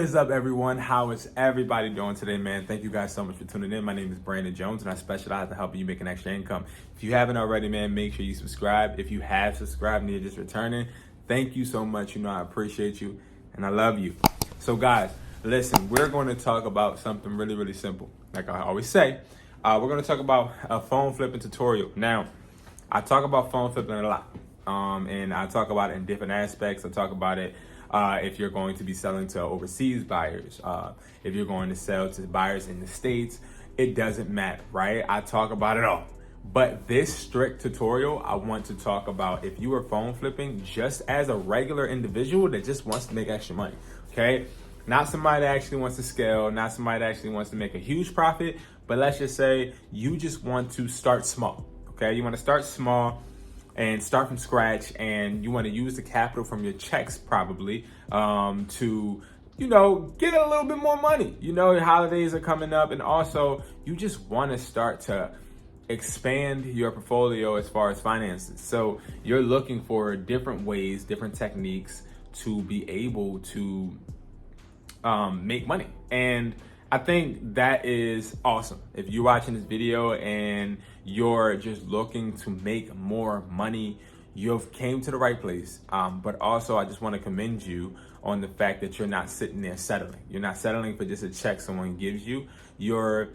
is up, everyone? How is everybody doing today, man? Thank you guys so much for tuning in. My name is Brandon Jones, and I specialize in helping you make an extra income. If you haven't already, man, make sure you subscribe. If you have subscribed and you're just returning, thank you so much. You know, I appreciate you, and I love you. So, guys, listen, we're going to talk about something really, really simple. Like I always say, we're going to talk about a phone flipping tutorial. Now, I talk about phone flipping a lot, and I talk about it in different aspects. I talk about it if you're going to be selling to overseas buyers, if you're going to sell to buyers in the States, it doesn't matter, right? I talk about it all. But this strict tutorial, I want to talk about if you are phone flipping just as a regular individual that just wants to make extra money, okay? Not somebody that actually wants to scale, not somebody that actually wants to make a huge profit, but let's just say you just want to start small, okay? You want to start small and start from scratch, and you want to use the capital from your checks probably to, you know, get a little bit more money. You know, the holidays are coming up, and also you just want to start to expand your portfolio as far as finances. So you're looking for different ways, different techniques to be able to make money. And I think that is awesome. If you're watching this video and you're just looking to make more money, you've came to the right place. But also, I just want to commend you on the fact that you're not sitting there settling. You're not settling for just a check someone gives you. You're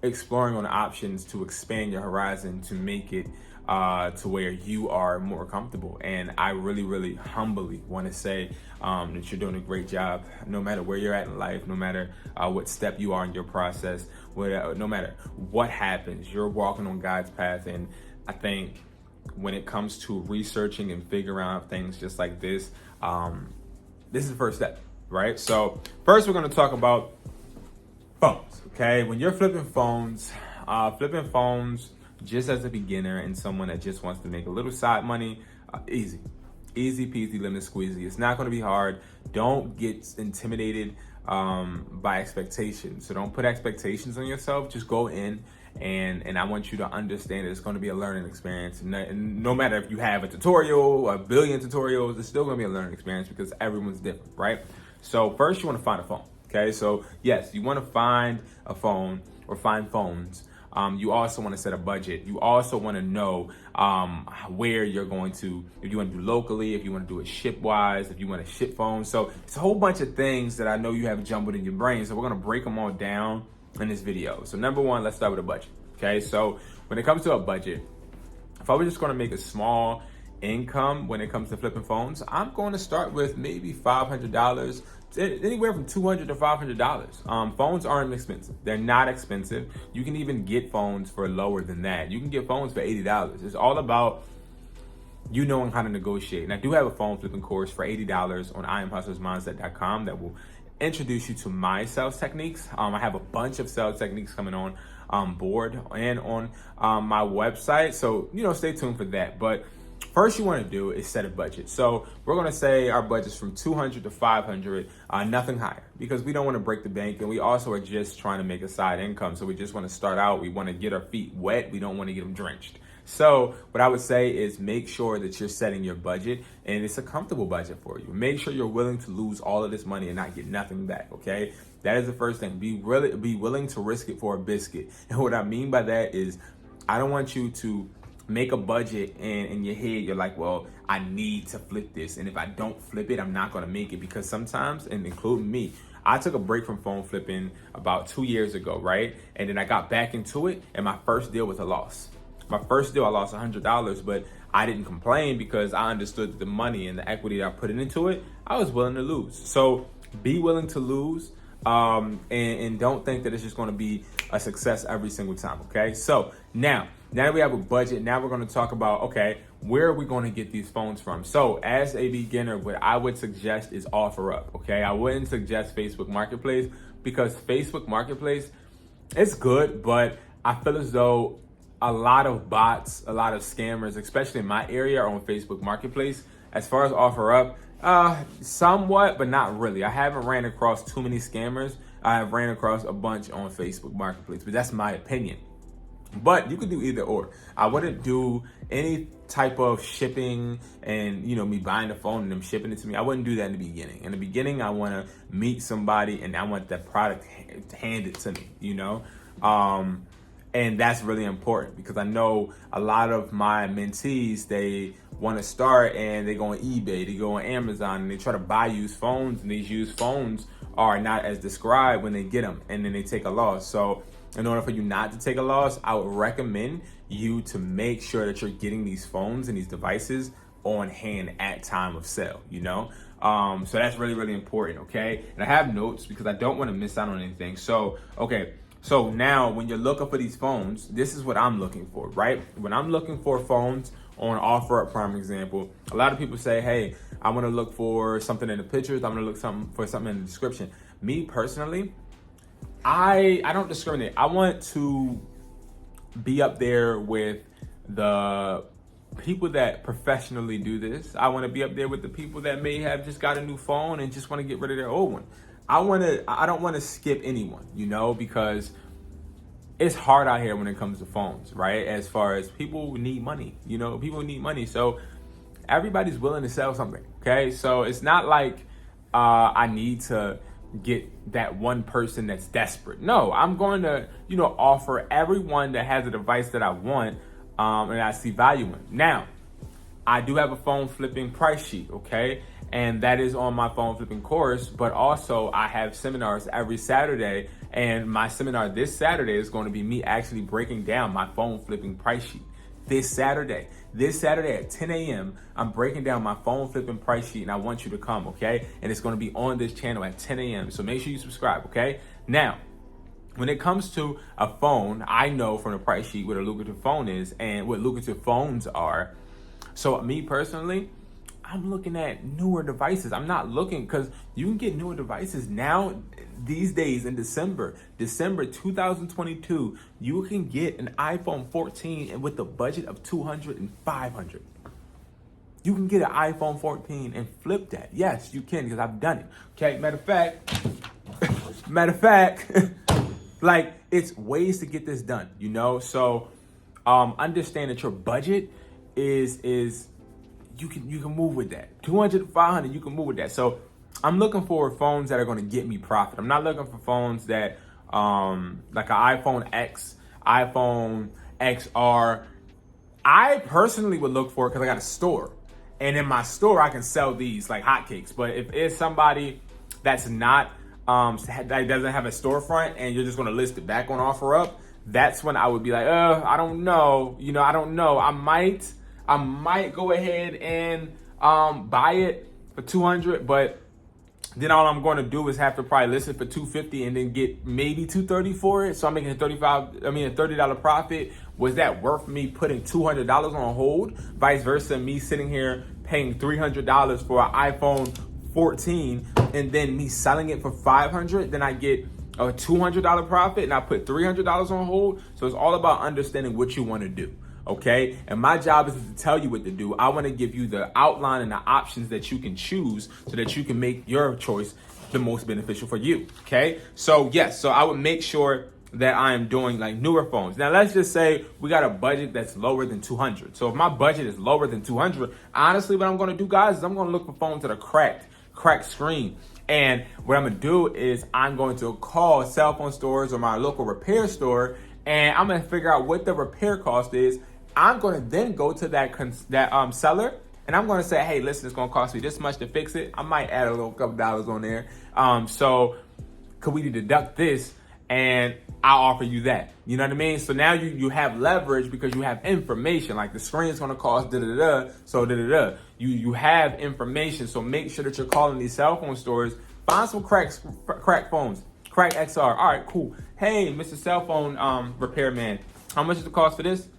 exploring on options to expand your horizon to make it to where you are more comfortable. And I really, really humbly want to say that you're doing a great job, no matter where you're at in life, no matter what step you are in your process, no matter what happens, you're walking on God's path. And I think when it comes to researching and figuring out things just like this, this is the first step, right? So first we're going to talk about phones, okay? When you're flipping phones just as a beginner and someone that just wants to make a little side money, easy peasy, lemon squeezy. It's not going to be hard. Don't get intimidated by expectations. So don't put expectations on yourself. Just go in, and I want you to understand that it's going to be a learning experience. And no matter if you have a tutorial, a billion tutorials, it's still going to be a learning experience because everyone's different, right? So first you want to find a phone. Okay, so yes, you want to find a phone or find phones. You also want to set a budget. You also want to know where you're going to, if you want to do locally, if you want to do it ship-wise, if you want to ship phones. So it's a whole bunch of things that I know you have jumbled in your brain. So we're going to break them all down in this video. So number one, let's start with a budget. Okay, so when it comes to a budget, if I was just going to make a small income when it comes to flipping phones, I'm going to start with maybe $500. Anywhere from $200 to $500. Phones aren't expensive. They're not expensive. You can even get phones for lower than that. You can get phones for $80. It's all about you knowing how to negotiate. And I do have a phone flipping course for $80 on IamHustlersMindset.com that will introduce you to my sales techniques. I have a bunch of sales techniques coming on board and on my website. So, you know, stay tuned for that. But first you want to do is set a budget. So we're going to say our budget's from $200 to $500, nothing higher, because we don't want to break the bank. And we also are just trying to make a side income. So we just want to start out. We want to get our feet wet. We don't want to get them drenched. So what I would say is make sure that you're setting your budget and it's a comfortable budget for you. Make sure you're willing to lose all of this money and not get nothing back. Okay. That is the first thing. Be willing to risk it for a biscuit. And what I mean by that is I don't want you to make a budget and in your head you're like, well, I need to flip this, and if I don't flip it, I'm not going to make it. Because sometimes, and including me, I took a break from phone flipping about 2 years ago, right? And then I got back into it, and my first deal was a loss. My first deal, I lost $100, but I didn't complain because I understood the money and the equity that I put into it. I was willing to lose. So be willing to lose, and don't think that it's just going to be a success every single time. Okay, so now that we have a budget, now we're going to talk about, okay, where are we going to get these phones from? So as a beginner, what I would suggest is OfferUp. Okay, I wouldn't suggest Facebook Marketplace, because Facebook Marketplace, it's good, but I feel as though a lot of bots, a lot of scammers, especially in my area, are on Facebook Marketplace. As far as OfferUp, somewhat, but not really. I haven't ran across too many scammers. I have ran across a bunch on Facebook Marketplace, but that's my opinion. But you could do either or. I wouldn't do any type of shipping and, me buying the phone and them shipping it to me. I wouldn't do that in the beginning. In the beginning, I want to meet somebody and I want that product handed to me, and that's really important because I know a lot of my mentees, they want to start and they go on eBay, they go on Amazon, and they try to buy used phones, and these used phones are not as described when they get them, and then they take a loss. So in order for you not to take a loss, I would recommend you to make sure that you're getting these phones and these devices on hand at time of sale, So that's really, really important, okay? And I have notes because I don't want to miss out on anything. So, okay. So now when you're looking for these phones, this is what I'm looking for, right? When I'm looking for phones on offer, prime example, a lot of people say, hey, I want to look for something in the pictures. I'm going to look for something in the description. Me personally, I don't discriminate. I want to be up there with the people that professionally do this. I want to be up there with the people that may have just got a new phone and just want to get rid of their old one. I don't want to skip anyone, because it's hard out here when it comes to phones, right? As far as people need money, people need money. So everybody's willing to sell something, okay? So it's not like I need to get that one person that's desperate. No, I'm going to, offer everyone that has a device that I want and I see value in. Now, I do have a phone flipping price sheet, okay? And that is on my phone flipping course, but also I have seminars every Saturday, and my seminar this Saturday is going to be me actually breaking down my phone flipping price sheet. This Saturday at 10 a.m., I'm breaking down my phone flipping price sheet, and I want you to come, okay? And it's going to be on this channel at 10 a.m., so make sure you subscribe, okay? Now, when it comes to a phone, I know from the price sheet what a lucrative phone is and what lucrative phones are. So me personally, I'm looking at newer devices. I'm not looking, because you can get newer devices now these days in December 2022. You can get an iPhone 14 and with a budget of $200 and $500. You can get an iPhone 14 and flip that. Yes, you can, because I've done it. Okay, matter of fact, like, it's ways to get this done, So understand that your budget is you can move with that. 200 to 500, you can move with that. So I'm looking for phones that are going to get me profit. I'm not looking for phones that like an iPhone X, iPhone XR. I personally would look for it because I got a store, and in my store I can sell these like hotcakes. But if it's somebody that's not that doesn't have a storefront and you're just going to list it back on OfferUp, that's when I would be like, I don't know. I don't know. I might go ahead and buy it for $200, but then all I'm going to do is have to probably list it for $250 and then get maybe $230 for it. So I'm making a $30 profit. Was that worth me putting $200 on hold? Vice versa, me sitting here paying $300 for an iPhone 14 and then me selling it for $500, then I get a $200 profit and I put $300 on hold. So it's all about understanding what you want to do. Okay, and my job is to tell you what to do. I want to give you the outline and the options that you can choose so that you can make your choice the most beneficial for you. Okay, so yes, so I would make sure that I am doing like newer phones. Now let's just say we got a budget that's lower than 200. So if my budget is lower than 200, honestly, what I'm going to do, guys, is I'm going to look for phones that are cracked screen. And what I'm going to do is I'm going to call cell phone stores or my local repair store, and I'm going to figure out what the repair cost is. I'm going to then go to that seller, and I'm going to say, hey, listen, it's going to cost me this much to fix it. I might add a little couple dollars on there. So could we deduct this, and I'll offer you that. You know what I mean? So now you have leverage because you have information. Like the screen is going to cost da-da-da, so da-da-da. You have information, so make sure that you're calling these cell phone stores. Find some crack phones, crack XR. All right, cool. Hey, Mr. Cell Phone repairman, how much is the cost for this?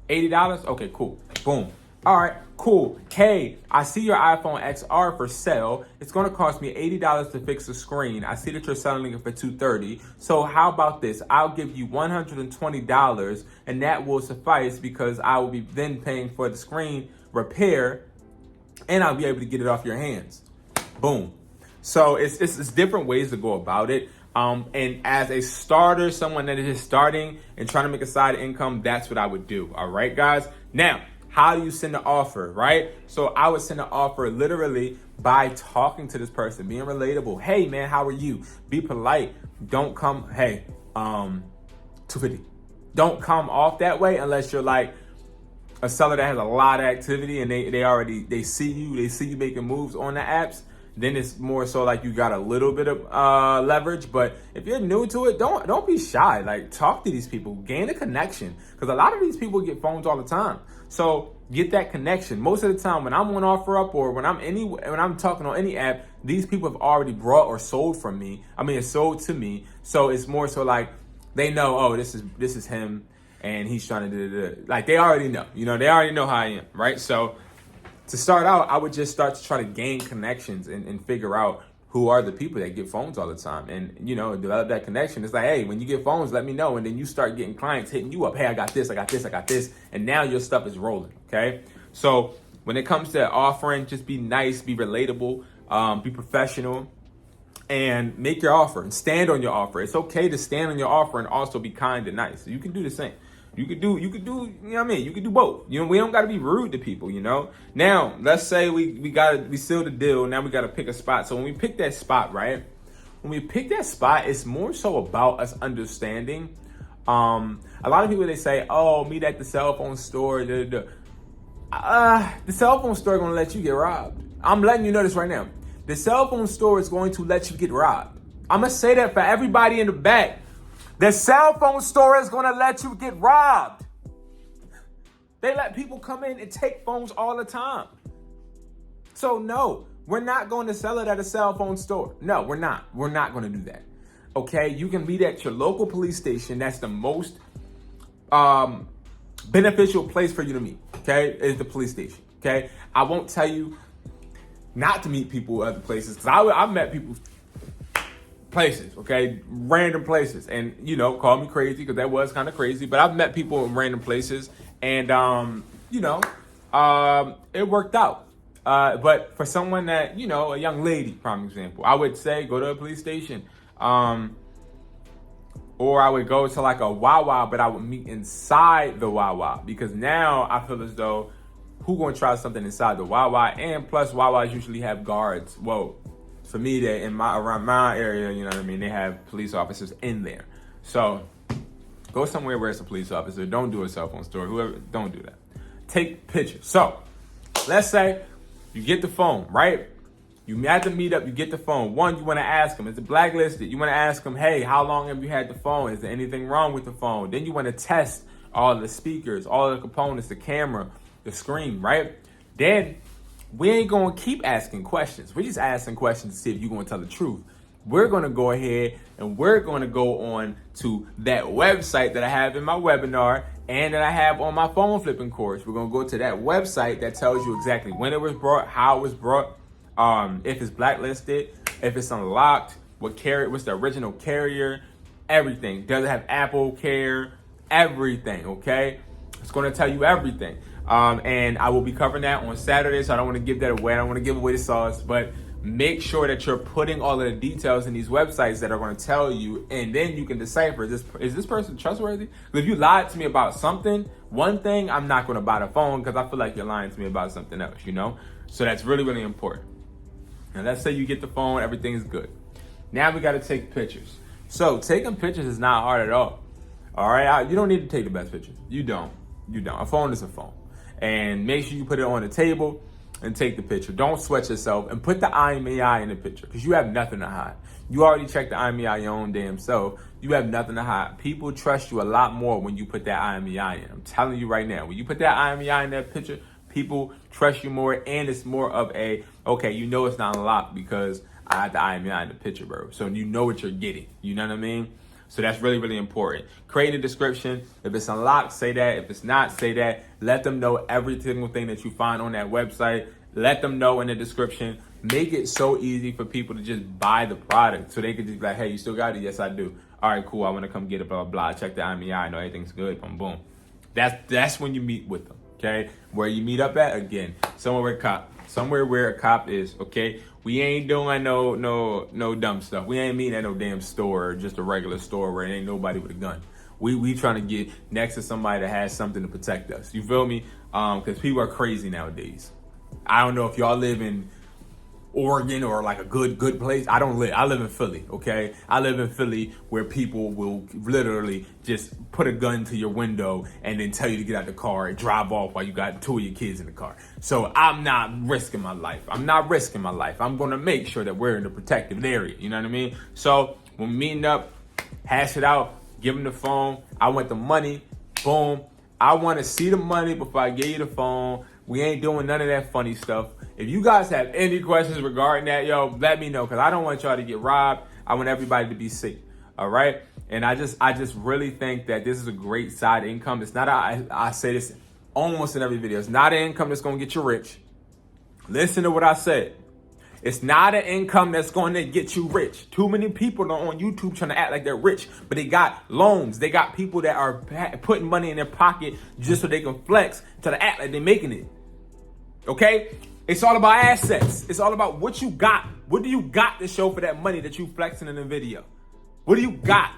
$80? Okay, cool. Boom. All right, cool. Hey, I see your iPhone XR for sale. It's going to cost me $80 to fix the screen. I see that you're selling it for $230. So how about this? I'll give you $120, and that will suffice because I will be then paying for the screen repair, and I'll be able to get it off your hands. Boom. So it's different ways to go about it. And as a starter, someone that is just starting and trying to make a side income, that's what I would do. All right, guys. Now, how do you send an offer, right? So I would send an offer literally by talking to this person, being relatable. Hey, man, how are you? Be polite. Don't come, hey, 250. Don't come off that way unless you're like a seller that has a lot of activity and they see you making moves on the apps. Then it's more so like you got a little bit of leverage. But if you're new to it, don't be shy. Like, talk to these people, gain a connection, because a lot of these people get phones all the time. So get that connection. Most of the time when I'm on OfferUp or when I'm talking on any app, these people have already brought or sold from me. I mean, it's sold to me. So it's more so like they know, oh, this is him and he's trying to do. Like, they already know. They already know how I am, right? So to start out, I would just start to try to gain connections and figure out who are the people that get phones all the time, and develop that connection. It's like, hey, when you get phones, let me know, and then you start getting clients hitting you up. Hey, I got this, and now your stuff is rolling. Okay, so when it comes to offering, just be nice, be relatable, be professional, and make your offer and stand on your offer. It's okay to stand on your offer and also be kind and nice. You can do the same. You could do, you know what I mean? You could do both. We don't got to be rude to people, Now, let's say we sealed the deal. Now we got to pick a spot. So when we pick that spot, right? When we pick that spot, it's more so about us understanding. A lot of people, they say, oh, meet at the cell phone store. The cell phone store is going to let you get robbed. I'm letting you know this right now. The cell phone store is going to let you get robbed. I'm going to say that for everybody in the back. The cell phone store is going to let you get robbed. They let people come in and take phones all the time. So no, we're not going to sell it at a cell phone store. No, we're not. We're not going to do that. Okay, you can meet at your local police station. That's the most beneficial place for you to meet. Okay, is the police station. Okay, I won't tell you not to meet people at other places, because I've met people places, okay, random places, and call me crazy because that was kind of crazy, but I've met people in random places, and it worked out. But for someone that a young lady, prime example, I would say go to a police station, or I would go to like a Wawa, but I would meet inside the Wawa, because now I feel as though who gonna try something inside the Wawa, and plus Wawas usually have guards. Well, for me, that around my area, they have police officers in there. So go somewhere where it's a police officer. Don't do a cell phone store. Don't do that. Take pictures. So let's say you get the phone, right? You at the meetup, you get the phone. One, you want to ask them, is it blacklisted? You want to ask them, hey, how long have you had the phone? Is there anything wrong with the phone? Then you want to test all the speakers, all the components, the camera, the screen, right? Then we ain't going to keep asking questions. We're just asking questions to see if you're going to tell the truth. We're going to go ahead and we're going to go on to that website that I have in my webinar and that I have on my phone flipping course. We're going to go to that website that tells you exactly when it was brought, how it was brought, if it's blacklisted, if it's unlocked, what's the original carrier, everything. Does it have Apple Care? Everything, okay? It's going to tell you everything. And I will be covering that on Saturday, so I don't want to give that away. I don't want to give away the sauce, but make sure that you're putting all of the details in these websites that are going to tell you, and then you can decipher, is this person trustworthy? If you lied to me about something, one thing, I'm not going to buy the phone because I feel like you're lying to me about something else, So that's really, really important. And let's say you get the phone, everything's good. Now we got to take pictures. So taking pictures is not hard at all. All right, you don't need to take the best pictures. You don't. A phone is a phone. And make sure you put it on the table and take the picture. Don't sweat yourself, and put the IMEI in the picture, because you have nothing to hide. You already checked the IMEI your own damn self. You have nothing to hide. People trust you a lot more when you put that IMEI in. I'm telling you right now, when you put that IMEI in that picture, people trust you more, and it's more of a, okay, it's not unlocked because I had the IMEI in the picture, bro. So you know what you're getting. You know what I mean? So that's really, really important. Create a description. If it's unlocked, say that. If it's not, say that. Let them know every single thing that you find on that website. Let them know in the description. Make it so easy for people to just buy the product, so they could just be like, hey, you still got it? Yes, I do. All right, cool. I want to come get it, blah, blah, blah. Check the IMEI. I know everything's good. Boom, boom. That's when you meet with them, okay? Where you meet up at, again, somewhere somewhere where a cop is, okay? We ain't doing no dumb stuff. We ain't meeting at no damn store, just a regular store where ain't nobody with a gun. We trying to get next to somebody that has something to protect us. You feel me? Because people are crazy nowadays. I don't know if y'all live in Oregon or like a good place. I live in Philly, okay? I live in Philly where people will literally just put a gun to your window and then tell you to get out the car and drive off while you got 2 of your kids in the car. So I'm not risking my life. I'm gonna make sure that we're in the protected area, you know what I mean? So when we're meeting up, hash it out, give them the phone. I want the money, boom. I wanna see the money before I give you the phone. We ain't doing none of that funny stuff. If you guys have any questions regarding that, yo, let me know, because I don't want y'all to get robbed. I want everybody to be safe, all right? And I just really think that this is a great side income. It's not, I say this almost in every video. It's not an income that's going to get you rich. Listen to what I said. It's not an income that's going to get you rich. Too many people are on YouTube trying to act like they're rich, but they got loans. They got people that are putting money in their pocket just so they can flex, trying to act like they're making it. Okay? It's all about assets. It's all about what you got. What do you got to show for that money that you flexing in the video? What do you got?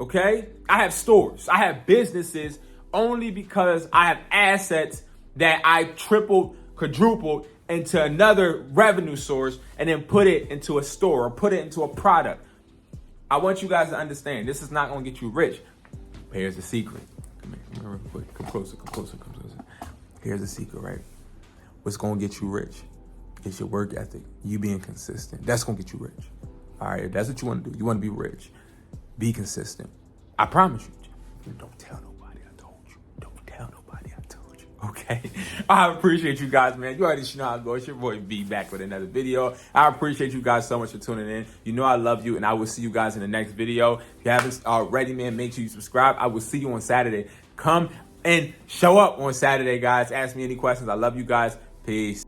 Okay? I have stores. I have businesses only because I have assets that I tripled, quadrupled into another revenue source and then put it into a store or put it into a product. I want you guys to understand, this is not going to get you rich. But here's the secret. Come here real quick. Come closer. Here's the secret, right? What's going to get you rich? It's your work ethic. You being consistent. That's going to get you rich. All right, if that's what you want to do. You want to be rich. Be consistent. I promise you. Don't tell nobody I told you. Don't tell nobody I told you. Okay? I appreciate you guys, man. You already know how it goes. It's your boy B back with another video. I appreciate you guys so much for tuning in. You know I love you, and I will see you guys in the next video. If you haven't already, man, make sure you subscribe. I will see you on Saturday. Come and show up on Saturday, guys. Ask me any questions. I love you guys. Peace.